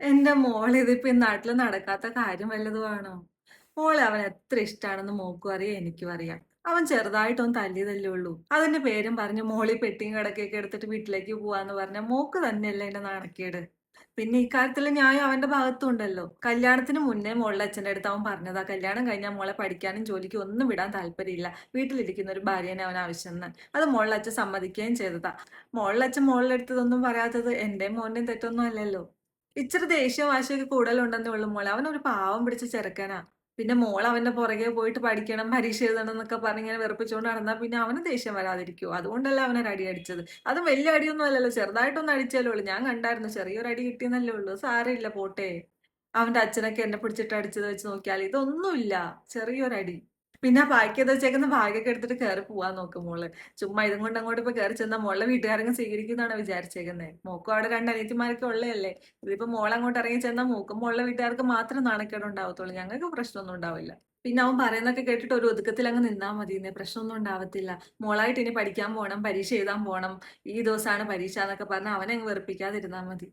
എന്റെ മോളിതിപ്പോ ഈ നാട്ടില് നടക്കാത്ത കാര്യം വല്ലതുമാണോ? മോളെ അവന് എത്ര ഇഷ്ടാണെന്ന് മോക്കും അറിയാം, എനിക്കും അറിയാം. അവൻ ചെറുതായിട്ടൊന്ന് തല്ലിയതല്ലേ ഉള്ളൂ. അതിന്റെ പേരും പറഞ്ഞ് മോളി പെട്ടിയും കിടക്കയൊക്കെ എടുത്തിട്ട് വീട്ടിലേക്ക് പോവാന്ന് പറഞ്ഞാ മോക്ക് തന്നെയല്ലേ അതിന്റെ നാണക്കേട്. പിന്നെ ഇക്കാര്യത്തില് ന്യായം അവന്റെ ഭാഗത്തും ഉണ്ടല്ലോ. കല്യാണത്തിന് മുന്നേ മോളുടെ അച്ഛന്റെ അടുത്ത് അവൻ പറഞ്ഞതാ കല്യാണം കഴിഞ്ഞാൽ മോളെ പഠിക്കാനും ജോലിക്കും ഒന്നും വിടാൻ താല്പര്യമില്ല. വീട്ടിലിരിക്കുന്ന ഒരു ഭാര്യേനെ അവന് ആവശ്യംന്ന്. അത് മോളുടെ അച്ഛൻ സമ്മതിക്കുകയും ചെയ്തതാ. മോളുടെ അച്ഛൻ മോളുടെ അടുത്ത് ഇതൊന്നും പറയാത്തത് എന്റെയും മോന്റെയും തെറ്റൊന്നും അല്ലല്ലോ. ഇച്ചിരി ദേഷ്യവും വാശിയൊക്കെ കൂടുതലുണ്ടെന്നേ ഉള്ളൂ മോളെ. അവനൊരു പാവം പിടിച്ച ചെറുക്കനാ. പിന്നെ മോള് അവന്റെ പുറകെ പോയിട്ട് പഠിക്കണം, പരീക്ഷ എഴുതണം എന്നൊക്കെ പറഞ്ഞ് ഇങ്ങനെ വെറുപ്പിച്ചുകൊണ്ട് നടന്നാ പിന്നെ അവന് ദേഷ്യം വരാതിരിക്കുവോ? അതുകൊണ്ടല്ലേ അവനൊരു അടി അടിച്ചത്. അതും വലിയ അടിയൊന്നും അല്ലല്ലോ. ചെറുതായിട്ടൊന്ന് അടിച്ചല്ലേ ഉള്ളൂ. ഞാൻ കണ്ടായിരുന്നു. ചെറിയൊരു അടി കിട്ടിയെന്നല്ലേ ഉള്ളൂ. സാരമില്ല പോട്ടെ. അവന്റെ അച്ഛനൊക്കെ എന്നെ പിടിച്ചിട്ട് അടിച്ചത് വെച്ച് നോക്കിയാല് ഇതൊന്നുമില്ല. ചെറിയൊരടി. പിന്നെ ആ പാക്ക് ചെയ്ത് വെച്ചേക്കുന്ന ബാഗൊക്കെ എടുത്തിട്ട് കേറി പോവാൻ നോക്ക് മോള്. ചുമ്മാ ഇതും കൊണ്ട് അങ്ങോട്ട് ഇപ്പൊ കേറി ചെന്നാ മോളുടെ വീട്ടുകാരങ്ങ് സ്വീകരിക്കുന്നാണോ വിചാരിച്ചേക്കുന്നേ? മോക്കും അവിടെ 2 അനിയത്തിമാരൊക്കെ ഉള്ളതല്ലേ. ഇതിപ്പോ മോളങ്ങോട്ട് ഇറങ്ങി ചെന്നാ മോക്കും മോളുടെ വീട്ടുകാർക്ക് മാത്രം നാണക്കേട് ഉണ്ടാവത്തുള്ളൂ. ഞങ്ങൾക്ക് പ്രശ്നമൊന്നും ഉണ്ടാവില്ല. പിന്നെ അവൻ പറയുന്നതൊക്കെ കേട്ടിട്ട് ഒരു ഒതുക്കത്തിൽ അങ്ങ് നിന്നാ മതീന്നേ. പ്രശ്നമൊന്നും ഉണ്ടാവത്തില്ല. മോളായിട്ട് ഇനി പഠിക്കാൻ പോണം, പരീക്ഷ എഴുതാൻ പോണം, ഈ ദിവസാണ് പരീക്ഷ എന്നൊക്കെ പറഞ്ഞ് അവനെ അങ്ങ് വെറുപ്പിക്കാതിരുന്നാ മതി.